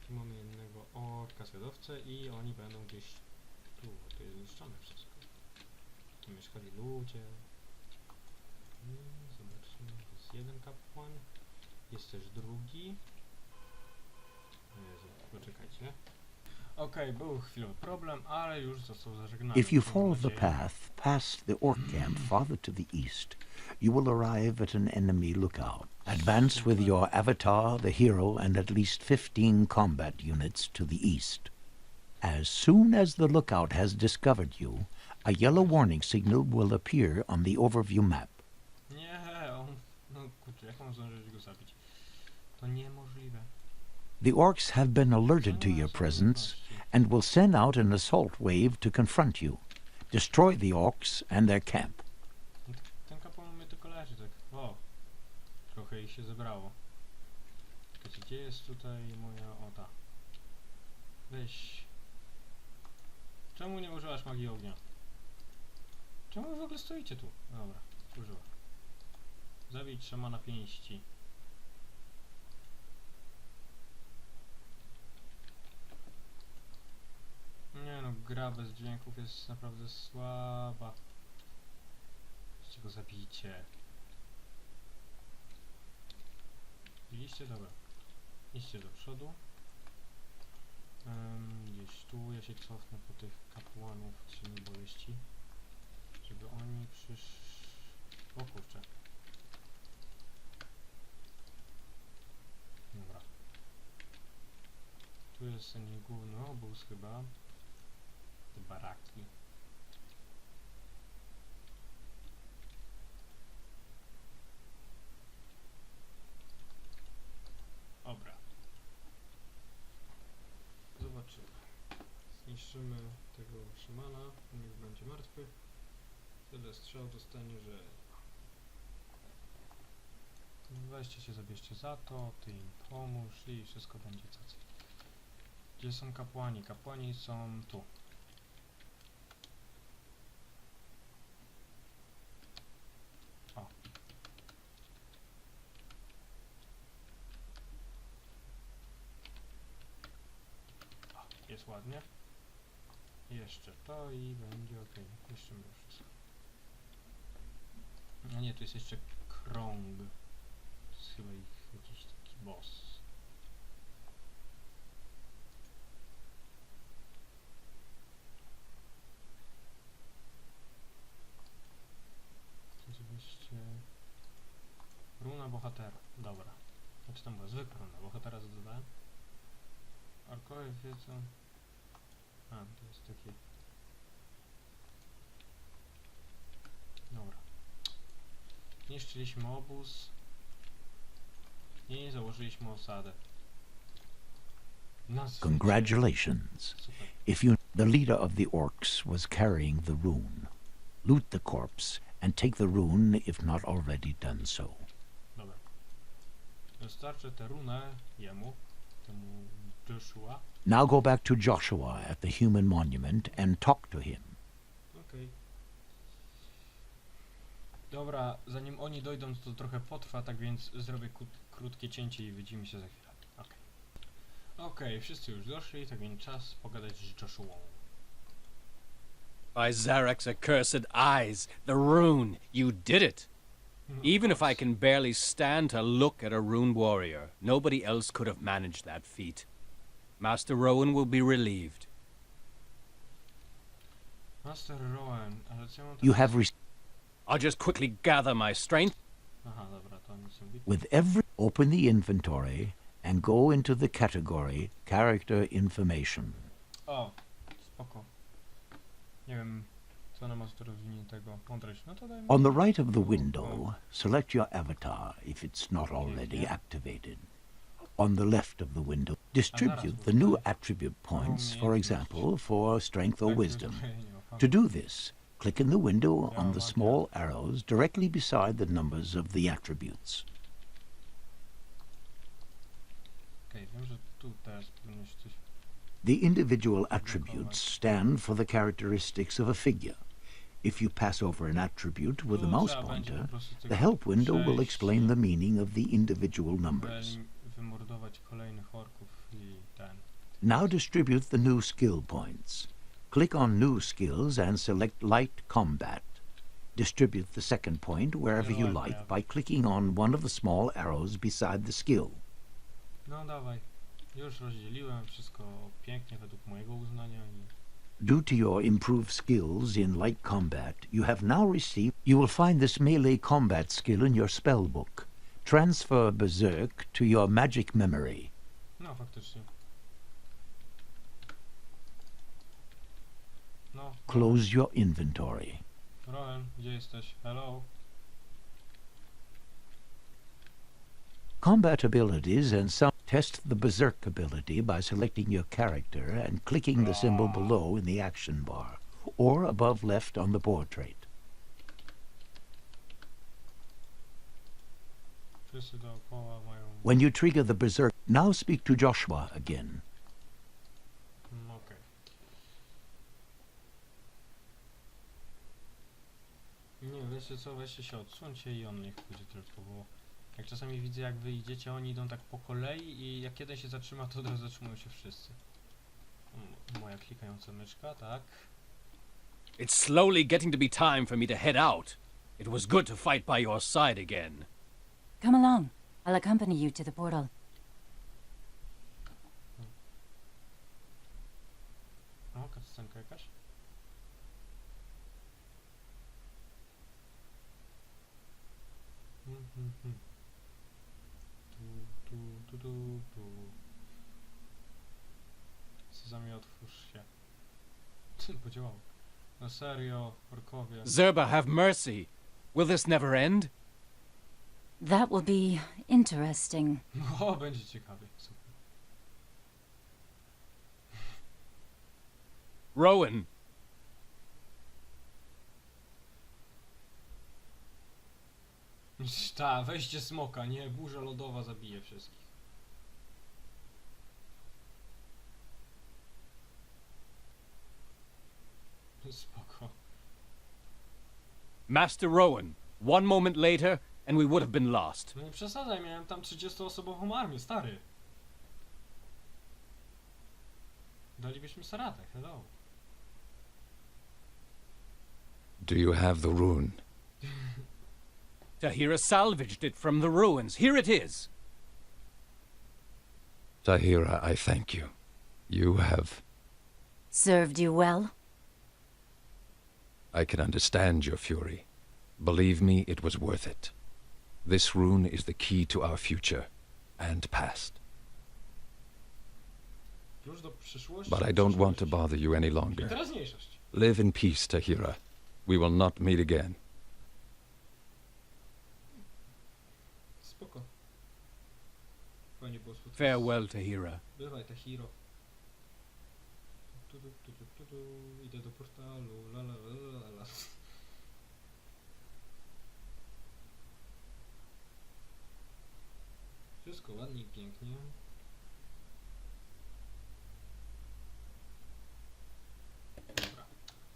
Tu mamy jednego orka zwiadowcę i oni będą gdzieś tu, bo to jest zniszczone wszystko. Tu mieszkali ludzie. Zobaczmy, jest jeden kapłan. Jest też drugi. Jezu, poczekajcie. Okej, był chwilowy problem, ale już został zażegnany. If you Mam follow the nadzieję. path past the orc camp farther to the east, you will arrive at an enemy lookout. Advance with your avatar, the hero, and at least 15 combat units to the east. As soon as the lookout has discovered you, a yellow warning signal will appear on the overview map. Nie, on... No kurczę, jak mam zdążyć go zabić? To niemożliwe. The orcs have been alerted to your presence and will send out an assault wave to confront you. Destroy the orcs and their camp. Ten kapłan mnie tylko leży, tak. O! Trochę ich się zebrało. Czekajcie, gdzie jest tutaj moja oda? Weź. Czemu nie używasz magii ognia? Czemu wy w ogóle stoicie tu? Dobra, użyła. Zabić szamana pięści. Nie no, gra bez dźwięków jest naprawdę słaba. Weźcie go zabijcie. Widzieliście? Dobra. Idźcie do przodu. Gdzieś tu jeszcze. się cofnę po tych kapłanów, czy bojeści, żeby oni przyszli... O kurczę. Dobra. Tu jest ten główny obóz chyba. Te baraki. Dobra. Zobaczymy. Zniszczymy tego szamana, niech będzie martwy. Tyle strzał dostanie, że... Weźcie się, zabierzcie za to, ty im pomóż i wszystko będzie cacy. Gdzie są kapłani? Kapłani są tu. O. O, jest ładnie. Jeszcze to i będzie ok. Jeszcze mimo wszystko. A nie, tu jest jeszcze krąg. To jest chyba ich jakiś taki boss. Oczywiście... Runa bohatera. Dobra. Znaczy tam była zwykła runa bohatera, dodałem. Orkowie wiedzą... A, to jest takie... Dobra. Niszczyliśmy obóz. I założyliśmy osadę. Congratulations. Super. If the leader of the orcs was carrying the rune, loot the corpse and take the rune if not already done so. Dobra. Dostarczę tę runę jemu, temu Joshua. Now go back to Joshua at the human monument and talk to him. Okej. Dobra, zanim oni dojdą, to trochę potrwa, tak więc zrobię krótkie cięcie i widzimy się za chwilę. Okej. Okej, wszyscy już doszli, tak więc czas pogadać z Joshuą. By Zarek's accursed eyes, the rune, you did it! Even if I can barely stand to look at a rune warrior, nobody else could have managed that feat. Master Rowan will be relieved. Master Rowan, ale co ja mam You teraz... have I'll just quickly gather my strength. Aha, dobra, to nic nie mówi. with every open the inventory and go into the category character information. O, spoko. Nie wiem, co ona ma z rozwiniętego. Mądrość, no to dajmy... On the right of the window, select your avatar if it's not already activated. On the left of the window, distribute the new attribute points, for example, for strength or wisdom. To do this, click in the window on the small arrows directly beside the numbers of the attributes. Okej, wiem, że tu teraz powinno się coś... The individual attributes stand for the characteristics of a figure. If you pass over an attribute with a mouse pointer, the help window will explain the meaning of the individual numbers. Wymordować kolejnych orków i ten... Now distribute the new skill points. Click on New Skills and select Light Combat. Distribute the second point wherever you like by clicking on one of the small arrows beside the skill. No dawaj. Już rozdzieliłem wszystko pięknie według mojego uznania i... Due to your improved skills in Light Combat, you have now received... You will find this melee combat skill in your spell book. Transfer Berserk to your magic memory. No, faktycznie. No. Close your inventory. Rowan, gdzie jesteś? Hello? Combat abilities and some test the Berserk ability by selecting your character and clicking the symbol below in the action bar, or above left on the portrait. Wszyscy dookoła mają... When you trigger the Berserk, now speak to Joshua again. Okej. Nie, wiecie co, weźcie się odsuńcie i on niech pójdzie tylko, bo... Jak czasami widzę, jak wy idziecie, oni idą tak po kolei i jak jeden się zatrzyma, to od razu zatrzymują się wszyscy. Moja klikająca myszka, tak. It's slowly getting to be time for me to head out. It was good to fight by your side again. Come along. I'll accompany you to the portal. Scenka jakaś? Tu. Sezamie, otwórz się. Podziałało. No serio, orkowie. Zerba, have mercy. Will this never end? That will be interesting. O, będzie ciekawie. Super. Rowan! Ta, weźcie smoka, nie? Burza lodowa zabije wszystkich. Spoko. Master Rowan, one moment later and we would have been lost. No nie przesadzaj, miałem tam 30-osobową armię, stary. Dalibyśmy sobie radę, hello. Do you have the rune? Tahira salvaged it from the ruins. Here it is. Tahira, I thank you. You have... Served you well? I can understand your fury. Believe me, it was worth it. This rune is the key to our future and past. Klucz do przyszłości. But I don't want to bother you any I longer. teraźniejszość. Live in peace, Tahira. We will not meet again. Spoko. Fajnie było spotkać. Farewell, Tahira. Bywaj, Tahiro. Idę do portalu. La. Wszystko ładnie i pięknie. Dobra.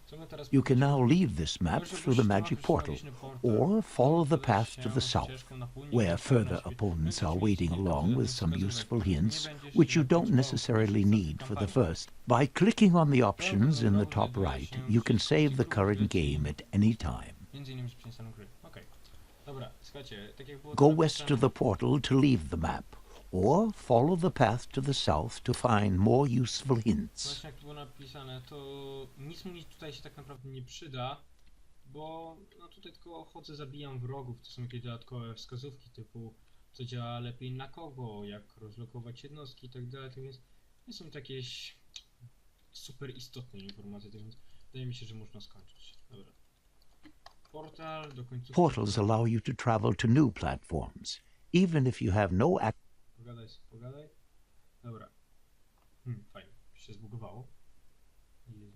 Co my teraz You can now leave this map through the magic portal, or follow the path to the south, where further opponents are waiting along with some useful hints, which you don't necessarily need for the first. By clicking on the options in the top right, you can save the current game at any time. Między innymi z przyniesioną gry. Okej. Dobra, słuchajcie, tak jak było Go to west to napisane- the portal to leave the map, or follow the path to the south to find more useful hints. Właśnie jak tu było napisane, to nic mi tutaj się tak naprawdę nie przyda, bo no tutaj tylko chodzę, zabijam wrogów, to są jakieś dodatkowe wskazówki typu co działa lepiej na kogo, jak rozlokować jednostki i tak dalej, tak więc nie są to jakieś super istotne informacje, tak więc wydaje mi się, że można skończyć. Dobra. Portal do końcówki. Portals allow you to travel to new platforms, even if you have no access. Pogadaj. Dobra. Fajnie. Się zbugowało. I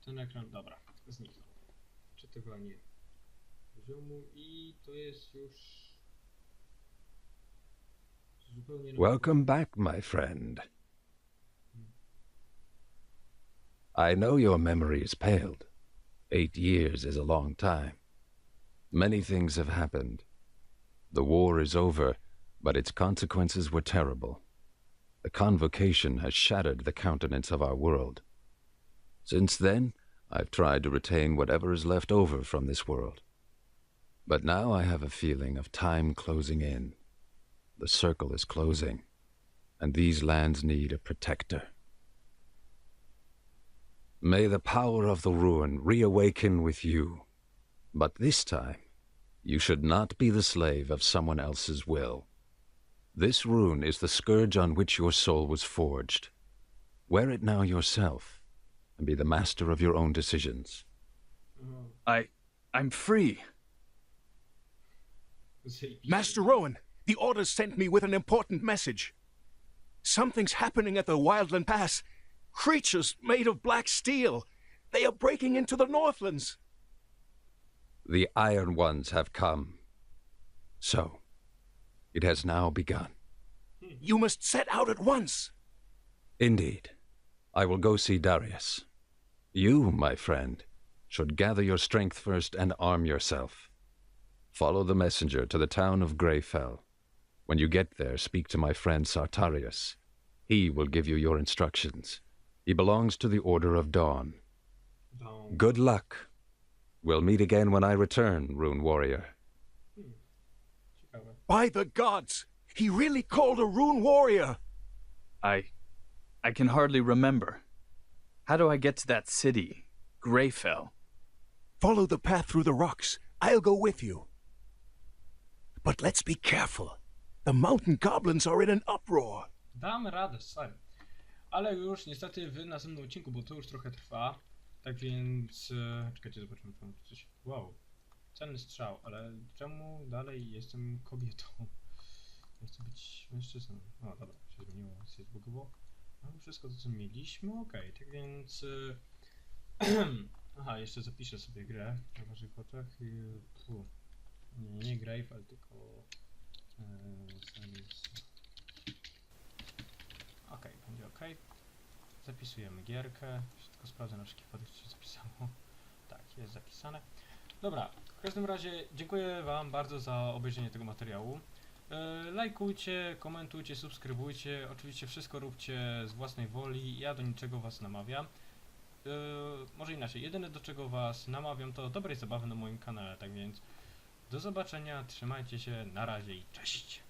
ten ekran, dobra, zniknął. Czy tego nie poziomu i to jest już zupełnie nowe. Welcome back, my friend. I know your memory is paled. 8 years is a long time. Many things have happened. The war is over, but its consequences were terrible. The convocation has shattered the countenance of our world. Since then, I've tried to retain whatever is left over from this world. But now I have a feeling of time closing in. The circle is closing, and these lands need a protector. May the power of the ruin reawaken with you. But this time, you should not be the slave of someone else's will. This rune is the scourge on which your soul was forged. Wear it now yourself, and be the master of your own decisions. I'm free. Master Rowan, the Orders sent me with an important message. Something's happening at the Wildland Pass. Creatures made of black steel. They are breaking into the Northlands. The Iron Ones have come. So, it has now begun. You must set out at once. Indeed. I will go see Darius. You, my friend, should gather your strength first and arm yourself. Follow the messenger to the town of Greyfell. When you get there, speak to my friend Sartarius. He will give you your instructions. He belongs to the Order of Dawn. Good luck. We'll meet again when I return, Rune Warrior. By the gods! He really called a rune warrior! I I can hardly remember. How do I get to that city, Greyfell? Follow the path through the rocks. I'll go with you. But let's be careful. The mountain goblins are in an uproar. Damy radę, sorry. Ale już niestety w następnym odcinku, bo to już trochę trwa. Tak więc... czekajcie, zobaczymy tam coś. Wow. Cenny strzał, ale czemu dalej jestem kobietą? Ja chcę być mężczyzną. O, dobra, się zmieniło, się zbugowało. No, wszystko to, co mieliśmy, okej, tak więc... Aha, jeszcze zapiszę sobie grę na waszych oczach. Nie Grave, ale tylko... Saris. Okej, będzie okej. Zapisujemy gierkę. Wszystko sprawdzę na wszelki wypadek, czy się zapisało. Tak, jest zapisane. Dobra, w każdym razie dziękuję wam bardzo za obejrzenie tego materiału. Lajkujcie, komentujcie, subskrybujcie. Oczywiście wszystko róbcie z własnej woli. Ja do niczego was namawiam. Może inaczej, jedyne do czego was namawiam to dobrej zabawy na moim kanale. Tak więc do zobaczenia, trzymajcie się, na razie i cześć!